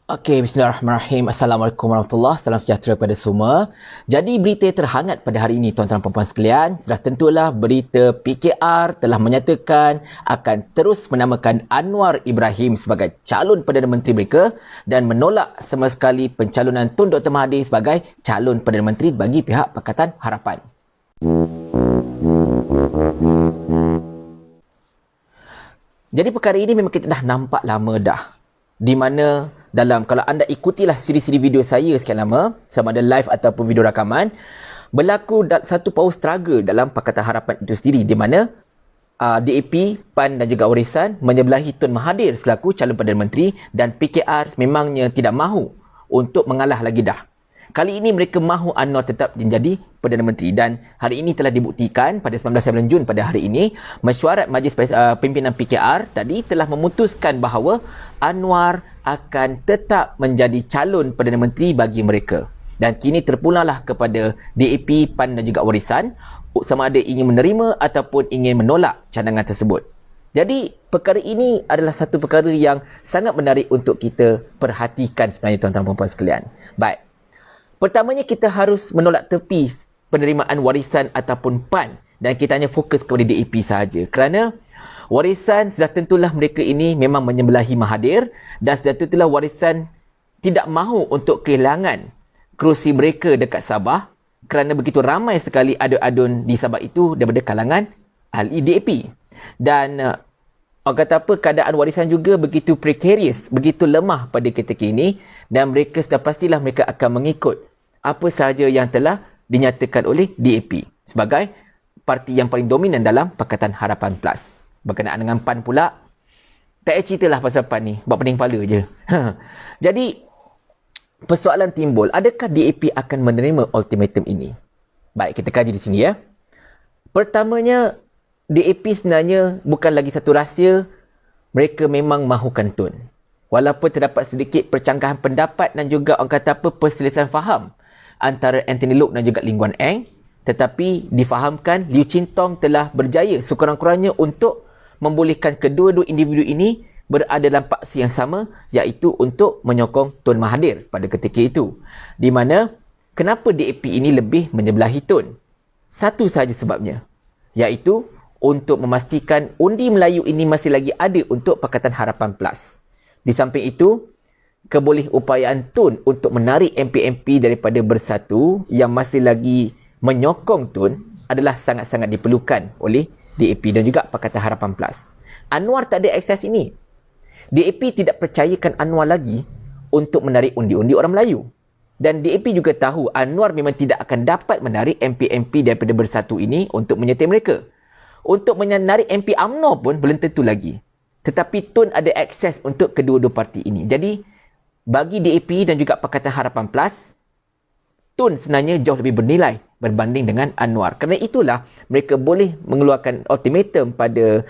Okey, bismillahirrahmanirrahim. Assalamualaikum warahmatullahi wabarakatuh. Salam sejahtera kepada semua. Jadi berita terhangat pada hari ini tuan-tuan dan puan sekalian, sudah tentulah berita PKR telah menyatakan akan terus menamakan Anwar Ibrahim sebagai calon Perdana Menteri mereka dan menolak sama sekali pencalonan Tun Dr. Mahathir sebagai calon Perdana Menteri bagi pihak Pakatan Harapan. Jadi perkara ini memang kita dah nampak lama dah. Di mana kalau anda ikutilah siri-siri video saya sekian lama, sama ada live ataupun video rakaman, berlaku satu power struggle dalam Pakatan Harapan itu sendiri, di mana DAP, PAN dan juga Warisan menyebelahi Tun Mahathir selaku calon Perdana Menteri dan PKR memangnya tidak mahu untuk mengalah lagi dah. Kali ini mereka mahu Anwar tetap menjadi Perdana Menteri dan hari ini telah dibuktikan pada 19 Jun pada hari ini, mesyuarat Majlis Pimpinan PKR tadi telah memutuskan bahawa Anwar akan tetap menjadi calon Perdana Menteri bagi mereka. Dan kini terpulanglah kepada DAP, PAN dan juga Warisan sama ada ingin menerima ataupun ingin menolak cadangan tersebut. Jadi perkara ini adalah satu perkara yang sangat menarik untuk kita perhatikan sebenarnya tuan-tuan dan puan sekalian. Baik. Pertamanya kita harus menolak tepi penerimaan Warisan ataupun PAN dan kita hanya fokus kepada DAP sahaja. Kerana Warisan sudah tentulah mereka ini memang menyebelahi Mahathir dan sudah tentulah Warisan tidak mahu untuk kehilangan kerusi mereka dekat Sabah kerana begitu ramai sekali adun-adun di Sabah itu daripada kalangan ahli DAP. Dan orang kata apa, keadaan Warisan juga begitu precarious, begitu lemah pada ketika ini dan mereka sudah pastilah mereka akan mengikut apa sahaja yang telah dinyatakan oleh DAP sebagai parti yang paling dominan dalam Pakatan Harapan Plus. Berkenaan dengan PAN pula, tak payah ceritalah pasal PAN ni, buat pening kepala je. Jadi, persoalan timbul, adakah DAP akan menerima ultimatum ini? Baik, kita kaji di sini ya. Pertamanya, DAP sebenarnya bukan lagi satu rahsia, mereka memang mahukan Tun. Walaupun terdapat sedikit percanggahan pendapat dan juga orang kata apa, perselisihan faham antara Anthony Loke dan juga Lee Kuan Yew, tetapi difahamkan Liew Chin Tong telah berjaya sekurang-kurangnya untuk membolehkan kedua-dua individu ini berada dalam paksi yang sama, iaitu untuk menyokong Tun Mahathir pada ketika itu. Di mana kenapa DAP ini lebih menyebelahi Tun? Satu sahaja sebabnya, iaitu untuk memastikan undi Melayu ini masih lagi ada untuk Pakatan Harapan Plus. Di samping itu, kebolehupayaan Tun untuk menarik MP-MP daripada Bersatu yang masih lagi menyokong Tun adalah sangat-sangat diperlukan oleh DAP dan juga Pakatan Harapan Plus. Anwar tak ada akses ini. DAP tidak percayakan Anwar lagi untuk menarik undi-undi orang Melayu. Dan DAP juga tahu Anwar memang tidak akan dapat menarik MP-MP daripada Bersatu ini untuk menyertai mereka. Untuk menarik MP UMNO pun belum tentu lagi. Tetapi Tun ada akses untuk kedua-dua parti ini. Jadi, bagi DAP dan juga Pakatan Harapan Plus, Tun sebenarnya jauh lebih bernilai berbanding dengan Anwar. Kerana itulah mereka boleh mengeluarkan ultimatum pada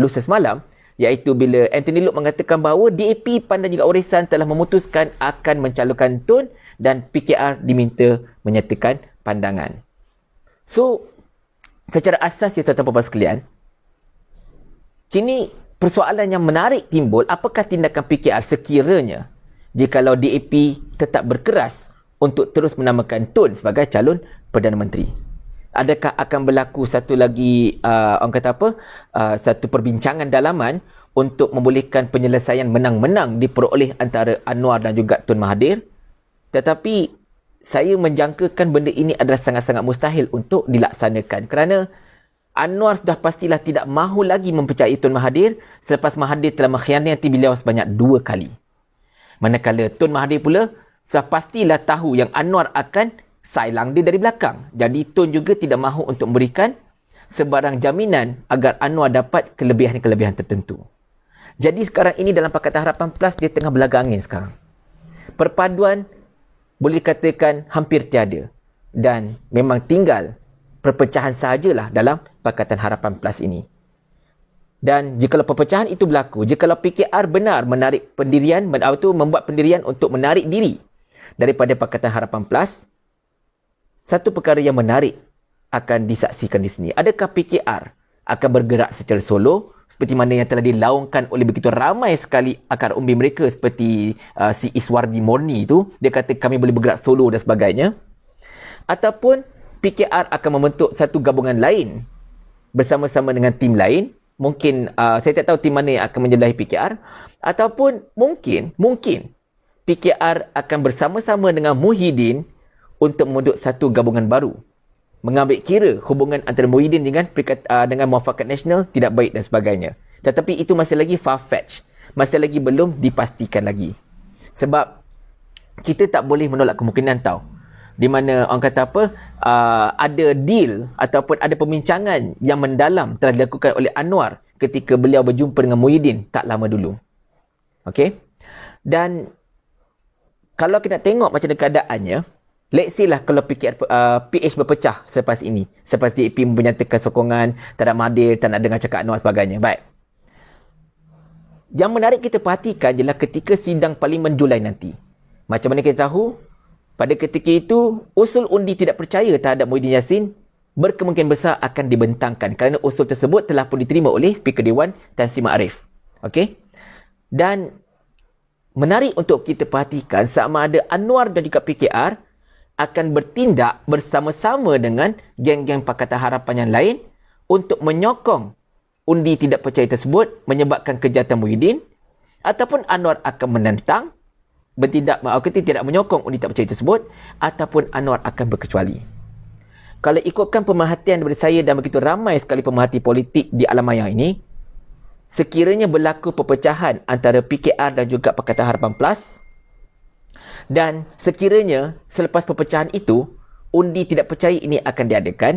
lusa semalam, iaitu bila Anthony Loke mengatakan bahawa DAP, PAN dan juga Warisan telah memutuskan akan mencalonkan Tun dan PKR diminta menyatakan pandangan. So, secara asas ya tuan-tuan dan puan sekalian, kini persoalan yang menarik timbul, apakah tindakan PKR sekiranya jikalau DAP tetap berkeras untuk terus menamakan Tun sebagai calon Perdana Menteri? Adakah akan berlaku satu lagi orang kata apa, satu perbincangan dalaman untuk membolehkan penyelesaian menang-menang diperoleh antara Anwar dan juga Tun Mahathir? Tetapi saya menjangkakan benda ini adalah sangat-sangat mustahil untuk dilaksanakan kerana Anwar sudah pastilah tidak mahu lagi mempercayai Tun Mahathir selepas Mahathir telah mengkhianati beliau sebanyak 2 kali. Manakala Tun Mahathir pula sudah pastilah tahu yang Anwar akan sailang dia dari belakang. Jadi Tun juga tidak mahu untuk memberikan sebarang jaminan agar Anwar dapat kelebihan-kelebihan tertentu. Jadi sekarang ini dalam Pakatan Harapan Plus dia tengah belaga angin sekarang. Perpaduan boleh dikatakan hampir tiada. Dan memang tinggal perpecahan sahajalah dalam Pakatan Harapan Plus ini. Dan jikalau perpecahan itu berlaku, jikalau PKR benar menarik pendirian, membuat pendirian untuk menarik diri daripada Pakatan Harapan Plus, satu perkara yang menarik akan disaksikan di sini. Adakah PKR akan bergerak secara solo seperti mana yang telah dilaungkan oleh begitu ramai sekali akar umbi mereka seperti si Iswardi Morni itu. Dia kata kami boleh bergerak solo dan sebagainya. Ataupun PKR akan membentuk satu gabungan lain bersama-sama dengan tim lain. Mungkin saya tak tahu tim mana yang akan menjelahi PKR. Ataupun mungkin PKR akan bersama-sama dengan Muhyiddin untuk membentuk satu gabungan baru. Mengambil kira hubungan antara Muhyiddin dengan Muafakat Nasional tidak baik dan sebagainya. Tetapi itu masih lagi far-fetched. Masih lagi belum dipastikan lagi. Sebab kita tak boleh menolak kemungkinan tau. Di mana orang kata ada deal ataupun ada perbincangan yang mendalam telah dilakukan oleh Anwar ketika beliau berjumpa dengan Muhyiddin tak lama dulu. Okey? Dan kalau kita tengok macam mana keadaannya, let's say lah kalau PH berpecah selepas ini. Selepas DAP menyatakan sokongan, tak nak Mahathir, tak nak dengar cakap Anwar sebagainya. Baik. Yang menarik kita perhatikan ialah ketika sidang Parlimen Julai nanti. Macam mana kita tahu, pada ketika itu, usul undi tidak percaya terhadap Muhyiddin Yassin berkemungkinan besar akan dibentangkan kerana usul tersebut telah pun diterima oleh Speaker Dewan Tan Sri Mat Arif. Okey? Dan menarik untuk kita perhatikan sama ada Anwar dan juga PKR akan bertindak bersama-sama dengan geng-geng Pakatan Harapan yang lain untuk menyokong undi tidak percaya tersebut menyebabkan kejahatan Muhyiddin, ataupun Anwar akan menentang bertindak tidak menyokong undi tak percaya tersebut, ataupun Anwar akan berkecuali. Kalau ikutkan pemerhatian daripada saya dan begitu ramai sekali pemerhati politik di alam maya ini, sekiranya berlaku perpecahan antara PKR dan juga Pakatan Harapan Plus, dan sekiranya selepas perpecahan itu undi tidak percaya ini akan diadakan,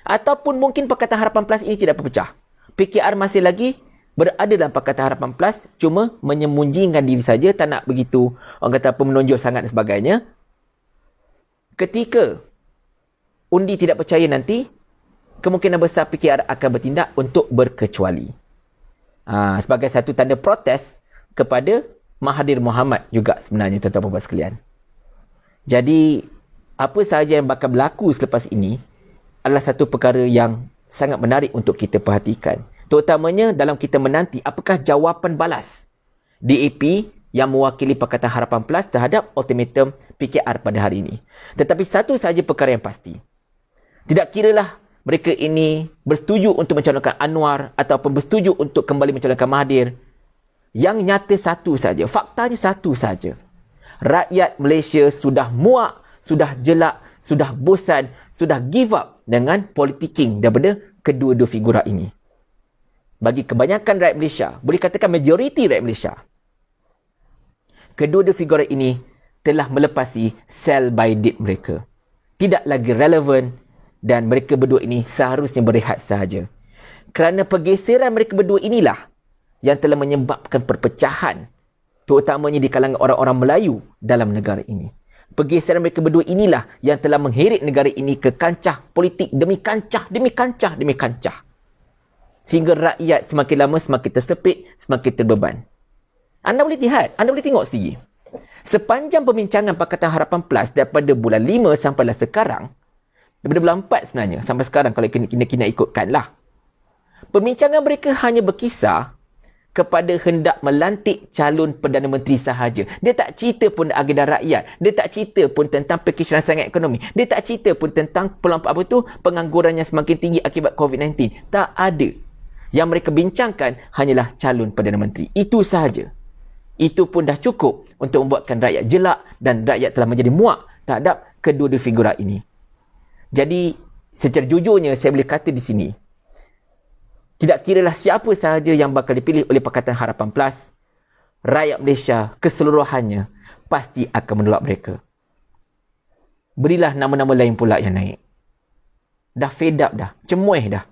ataupun mungkin Pakatan Harapan Plus ini tidak berpecah, PKR masih lagi berada dalam Pakatan Harapan Plus, cuma menyembunyikan diri saja, tak nak begitu orang kata menonjol sangat dan sebagainya. Ketika undi tidak percaya nanti, kemungkinan besar PKR akan bertindak untuk berkecuali. Sebagai satu tanda protes kepada Mahathir Mohamad juga sebenarnya, tuan-tuan dan puan sekalian. Jadi, apa sahaja yang bakal berlaku selepas ini adalah satu perkara yang sangat menarik untuk kita perhatikan. Terutamanya dalam kita menanti apakah jawapan balas DAP yang mewakili Pakatan Harapan Plus terhadap ultimatum PKR pada hari ini. Tetapi satu sahaja perkara yang pasti. Tidak kiralah mereka ini bersetuju untuk mencalonkan Anwar ataupun bersetuju untuk kembali mencalonkan Mahathir. Yang nyata satu saja, faktanya satu saja. Rakyat Malaysia sudah muak, sudah jelak, sudah bosan, sudah give up dengan politiking daripada kedua-dua figura ini. Bagi kebanyakan rakyat Malaysia, boleh katakan majoriti rakyat Malaysia, kedua-dua figura ini telah melepasi sell by date mereka. Tidak lagi relevan dan mereka berdua ini seharusnya berehat sahaja. Kerana pergeseran mereka berdua inilah yang telah menyebabkan perpecahan, terutamanya di kalangan orang-orang Melayu dalam negara ini. Pergeseran mereka berdua inilah yang telah mengheret negara ini ke kancah politik demi kancah, demi kancah, demi kancah. Sehingga rakyat semakin lama semakin tersepit, semakin terbeban. Anda boleh lihat, anda boleh tengok sendiri. Sepanjang perbincangan Pakatan Harapan Plus daripada bulan 5 sampailah sekarang, daripada bulan 4 sebenarnya, sampai sekarang kalau kena ikutkanlah. Perbincangan mereka hanya berkisar kepada hendak melantik calon Perdana Menteri sahaja. Dia tak cerita pun agenda rakyat. Dia tak cerita pun tentang pakej rancangan ekonomi. Dia tak cerita pun tentang pengangguran yang semakin tinggi akibat COVID-19. Tak ada. Yang mereka bincangkan hanyalah calon Perdana Menteri. Itu sahaja. Itu pun dah cukup untuk membuatkan rakyat jelak dan rakyat telah menjadi muak terhadap kedua-dua figura ini. Jadi, secara jujurnya saya boleh kata di sini, tidak kiralah siapa sahaja yang bakal dipilih oleh Pakatan Harapan Plus, rakyat Malaysia keseluruhannya pasti akan menolak mereka. Berilah nama-nama lain pula yang naik. Dah fed up dah, cemuih dah.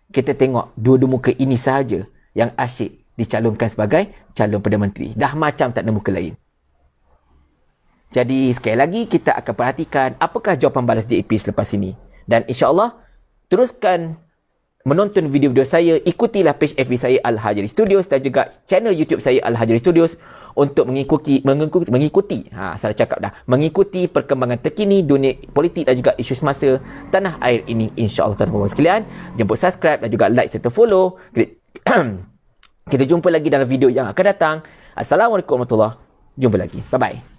Kita tengok dua-dua muka ini sahaja yang asyik dicalonkan sebagai calon Perdana Menteri. Dah macam tak ada muka lain. Jadi sekali lagi kita akan perhatikan apakah jawapan balas DAP selepas ini. Dan insya-Allah teruskan menonton video-video saya, ikutilah page FB saya Al-Hajri Studios dan juga channel YouTube saya Al-Hajri Studios untuk mengikuti perkembangan terkini dunia politik dan juga isu semasa tanah air ini, insya-Allah tuan-tuan sekalian. Jemput subscribe dan juga like serta follow. Kita jumpa lagi dalam video yang akan datang. Assalamualaikum warahmatullahi wabarakatuh. Jumpa lagi. Bye-bye.